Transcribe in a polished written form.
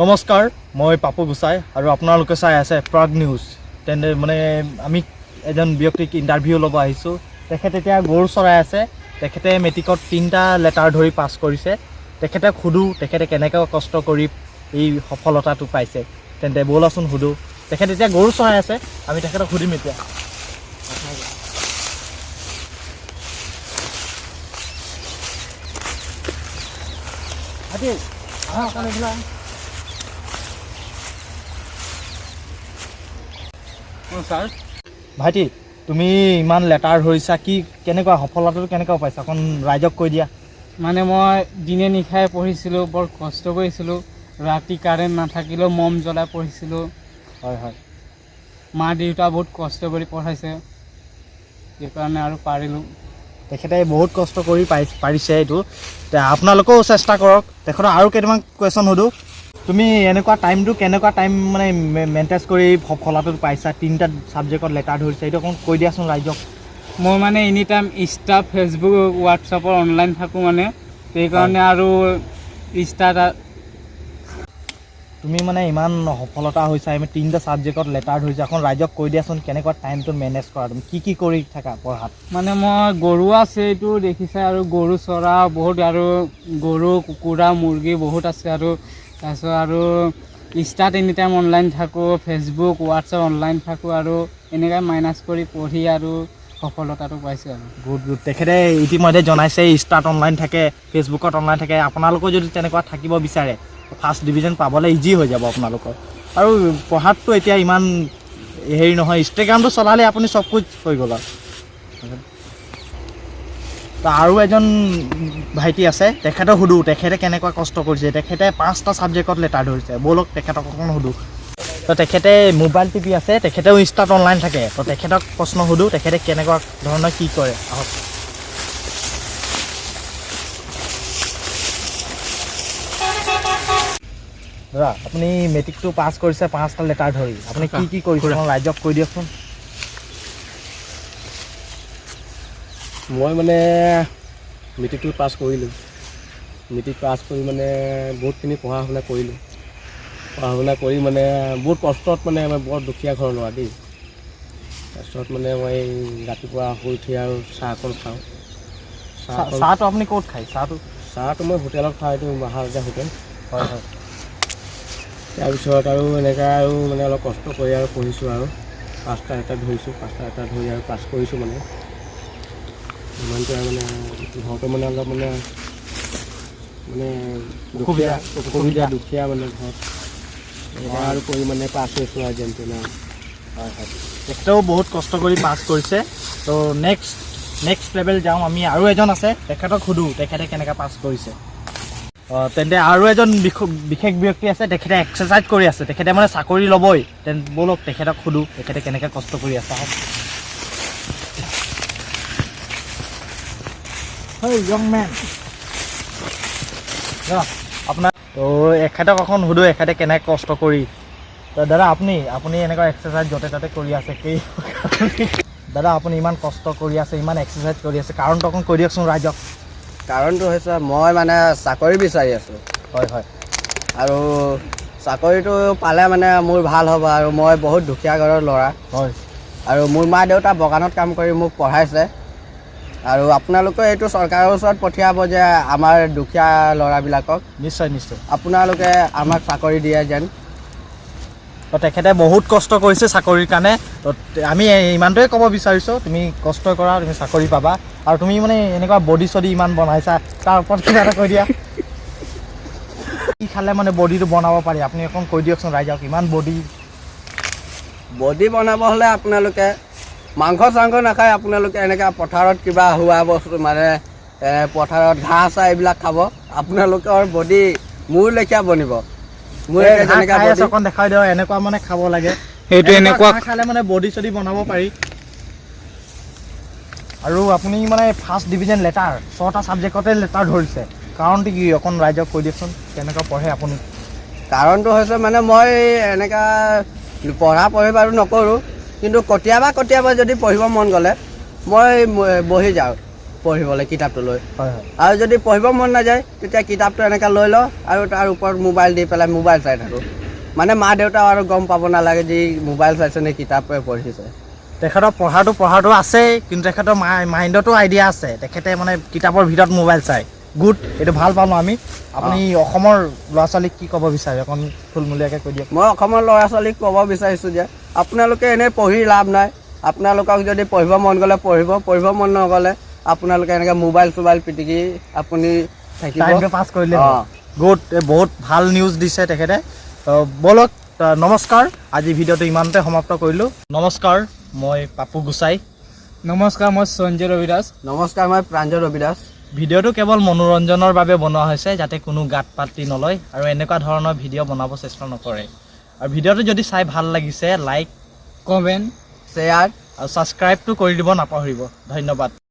নমস্কাৰ, মই পাপু গোসাই আৰু আপোনালোকে চাই আছে প্ৰাগ নিউজ। তেনে মানে আমি এজন ব্যক্তিক ইণ্টাৰভিউ ল'ব আহিছোঁ। তেখেতে এতিয়া গৰু চৰাই আছে। তেখেতে মেট্ৰিকত 3টা লেটাৰ ধৰি পাছ কৰিছে। তেখেতে সুধোঁ তেখেতে কেনেকৈ কষ্ট কৰি এই সফলতাটো পাইছে। তেন্তে ব'লাচোন সুধোঁ। তেখেতে এতিয়া গৰু চৰাই আছে, আমি তেখেতক সুধিম এতিয়া। ছাৰ ভাইটি, তুমি ইমান লেটাৰ ধৰিছা, কি কেনেকুৱা সফলতাটো কেনেকুৱা পাইছা অকণ ৰাইজক কৈ দিয়া। মানে মই দিনে নিশাই পঢ়িছিলোঁ, বৰ কষ্ট কৰিছিলোঁ। ৰাতি কাৰেণ্ট নাথাকিলেও মম জ্বলাই পঢ়িছিলোঁ। হয় হয়, মা দেউতা বহুত কষ্ট কৰি পঢ়াইছে, সেইকাৰণে আৰু পাৰিলোঁ। তেখেতে বহুত কষ্ট কৰি পাৰিছে এইটো। আপোনালোকেও চেষ্টা কৰক। তেখেতৰ আৰু কেইটামান কুৱেশ্যন সোধোঁ। তুমি এনেকুৱা টাইমটো কেনেকুৱা টাইম মানে মেইনটেজ কৰি সফলতাটো পাইছা? 3টা ছাবজেক্টত লেটাৰ ধৰিছে, এইটো অকণ কৈ দিয়াচোন ৰাইজক। মই মানে এনি টাইম ইনষ্টা, ফেচবুক, হোৱাটছআপৰ অনলাইন থাকোঁ মানে, সেইকাৰণে আৰু তুমি মানে ইমান সফলতা হৈছা, 3টা ছাবজেক্টত লেটাৰ ধৰিছা, অকণ ৰাইজক কৈ দিয়াচোন কেনেকুৱা টাইমটো মেনেজ কৰা, তুমি কি কৰি থাকা পঢ়াত? মানে মই গৰু আছে, এইটো দেখিছে, আৰু গৰু চৰা বহুত, আৰু গৰু কুকুৰা মুৰ্গী বহুত আছে, আৰু তাৰপিছত আৰু ইনষ্টাত এনি টাইম অনলাইন থাকোঁ, ফেচবুক হোৱাটছআপ অনলাইন থাকোঁ, আৰু এনেকৈ মাইনাছ কৰি পঢ়ি আৰু সফলতাটো পাইছোঁ আৰু। Good good. তেখেতে ইতিমধ্যে জনাইছে ইনষ্টাত অনলাইন থাকে, ফেচবুকত অনলাইন থাকে। আপোনালোকেও যদি তেনেকুৱা থাকিব বিচাৰে, ফাৰ্ষ্ট ডিভিজন পাবলৈ ইজি হৈ যাব আপোনালোকৰ। আৰু পঢ়াততো এতিয়া ইমান হেৰি নহয়, ইনষ্টাগ্ৰামটো চলালে আপুনি চব কুছ হৈ গ'ল আৰু এজন ভাইটি আছে, তেখেতক সুধোঁ তেখেতে কেনেকুৱা কষ্ট কৰিছে। তেখেতে 5টা ছাবজেক্টত লেটাৰ ধৰিছে। ব'লক তেখেতক অকণ সুধোঁ। তো তেখেতে মোবাইল টিপি আছে, তেখেতেও ইনষ্টাত অনলাইন থাকে। তো তেখেতক প্ৰশ্ন সুধোঁ, তেখেতে কেনেকুৱা ধৰণৰ কি কৰে। আহক। দাদা, আপুনি মেট্ৰিকটো পাছ কৰিছে 5টা লেটাৰ ধৰি। আপুনি কি কৰিছে ৰাইজক কৈ দিয়কচোন। মই মানে মেট্ৰিকটো পাছ কৰিলোঁ। মেট্ৰিক পাছ কৰি মানে বহুতখিনি পঢ়া শুনা কৰিলোঁ। পঢ়া শুনা কৰি মানে বহুত কষ্টত, মানে মই বৰ দুখীয়া ঘৰৰ ল'ৰা দেই। তাৰপিছত মানে মই ৰাতিপুৱা শুই উঠি আৰু চাহ অকণ খাওঁ। চাহটো আপুনি ক'ত খায়? চাহটো মই হোটেলত খাওঁ, এইটো মহাৰাজা হোটেল। হয় হয়। তাৰপিছত আৰু এনেকৈ আৰু মানে অলপ কষ্ট কৰি আৰু পঢ়িছোঁ, আৰু 5টা লেটাৰ ধৰিছোঁ। 5টা লেটাৰ ধৰি আৰু পাছ কৰিছোঁ। মানে ইমানটো মানে ঘৰটো মানে অলপ মানে দুখীয়া মানে ঘৰত আৰু কৰি মানে পাছ হৈছোঁ আৰু যেন তেনে। হয় হয়, তেখেতেও বহুত কষ্ট কৰি পাছ কৰিছে। তো নেক্সট লেভেল যাওঁ আমি। আৰু এজন আছে, তেখেতক সুধোঁ তেখেতে কেনেকৈ পাছ কৰিছে। তেন্তে আৰু এজন বিশেষ ব্যক্তি আছে, তেখেতে এক্সাৰচাইজ কৰি আছে। তেখেতে মানে চাকৰি ল'বই। তেন্তে ব'লক তেখেতক সুধোঁ তেখেতে কেনেকৈ কষ্ট কৰি আছে। হয় ইয়ং মেন, আপোনাৰ তো এখেতক অকণ সুধোঁ এখেতে কেনেকৈ কষ্ট কৰি। তো দাদা, আপুনি এনেকুৱা এক্সাৰচাইজ য'তে ত'তে কৰি আছে কি? দাদা, আপুনি ইমান কষ্ট কৰি আছে, ইমান এক্সাৰচাইজ কৰি আছে, কাৰণটো অকণ কৈ দিয়কচোন ৰাইজক। কাৰণটো হৈছে মই মানে চাকৰি বিচাৰি আছোঁ। হয় হয়। আৰু চাকৰিটো পালে মানে মোৰ ভাল হ'ব। আৰু মই বহুত দুখীয়া ঘৰৰ ল'ৰা। হয়। আৰু মোৰ মা দেউতা বাগানত কাম কৰি মোক পঢ়াইছে। আৰু আপোনালোকে এইটো চৰকাৰৰ ওচৰত পঠিয়াব যে আমাৰ দুখীয়া ল'ৰাবিলাকক নিশ্চয় নিশ্চয় আপোনালোকে আমাক চাকৰি দিয়ে যেন। তো তেখেতে বহুত কষ্ট কৰিছে চাকৰিৰ কাৰণে। তো আমি ইমানটোৱে ক'ব বিচাৰিছোঁ, তুমি কষ্ট কৰা, তুমি চাকৰি পাবা। আৰু তুমি মানে এনেকুৱা বডি চডি ইমান বনাইছা, তাৰ ওপৰত কিবা এটা কৈ দিয়া। কি খালে মানে বডিটো বনাব পাৰি, আপুনি অকণ কৈ দিয়কচোন ৰাইজক। ইমান বডি বনাব হ'লে আপোনালোকে মাংস চাংস নাখায়। আপোনালোকে এনেকৈ পথাৰত কিবা হোৱা বস্তু, মানে পথাৰত ঘাঁহ চাহ এইবিলাক খাব। আপোনালোকৰ বডি মোৰ লেখীয়া বনিব। মোৰ যেনেকৈ অকণ দেখাই দিয়ক, এনেকুৱা মানে খাব লাগে। সেইটো এনেকুৱা খালে মানে বডি চডি বনাব পাৰি। আৰু আপুনি মানে ফাৰ্ষ্ট ডিভিজন লেটাৰ 6টা ছাবজেক্টতে লেটাৰ ধৰিছে, কাৰণটো কি অকণ ৰাইজক কৈ দিয়কচোন। কেনেকুৱা পঢ়ে আপুনি? কাৰণটো হৈছে মানে মই এনেকুৱা পঢ়ি বাৰু নকৰোঁ, কিন্তু কেতিয়াবা যদি পঢ়িব মন গ'লে মই বহি যাওঁ। পঢ়িবলৈ কিতাপটো লৈ হয় হয় আৰু যদি পঢ়িব মন নাযায় তেতিয়া কিতাপটো এনেকৈ লৈ লওঁ আৰু তাৰ ওপৰত মোবাইল দি পেলাই মোবাইল চাই থাকোঁ মানে মা দেউতাও আৰু গম পাব নালাগে যে মোবাইল চাইছে নে কিতাপে পঢ়িছে তেখেতৰ পঢ়াটো আছেই কিন্তু তেখেতৰ মাইণ্ডতো আইডিয়া আছে তেখেতে মানে কিতাপৰ ভিতৰত মোবাইল চায় গুড এইটো ভাল পালোঁ আমি আপুনি অসমৰ ল'ৰা ছোৱালীক কি ক'ব বিচাৰে অকণ থুলমূলীয়াকৈ কৈ দিয়ক মই অসমৰ ল'ৰা ছোৱালীক ক'ব বিচাৰিছোঁ যে আপোনালোকে এনেই পঢ়ি লাভ নাই আপোনালোকক যদি পঢ়িব মন গ'লে পঢ়িব মন নগ'লে আপোনালোকে এনেকৈ মোবাইল চোবাইল পিটিকি আপুনি টাইমটো পাছ কৰিলে অঁ গুড বহুত ভাল নিউজ দিছে তেখেতে ব'লক নমস্কাৰ আজি ভিডিঅ'টো ইমানতে সমাপ্ত কৰিলোঁ নমস্কাৰ মই পাপু গোসাই নমস্কাৰ মই সঞ্জয় ৰবি দাস নমস্কাৰ মই প্ৰাঞ্জল ৰবি দাস ভিডিঅ'টো কেৱল মনোৰঞ্জনৰ বাবে বনোৱা হৈছে যাতে কোনো গাত পাতি নলয় আৰু এনেকুৱা ধৰণৰ ভিডিঅ' বনাব চেষ্টা নকৰে আৰু ভিডিঅ'টো যদি চাই ভাল লাগিছে লাইক কমেণ্ট শ্বেয়াৰ আৰু ছাবস্ক্ৰাইবটো কৰি দিব নাপাহৰিব ধন্যবাদ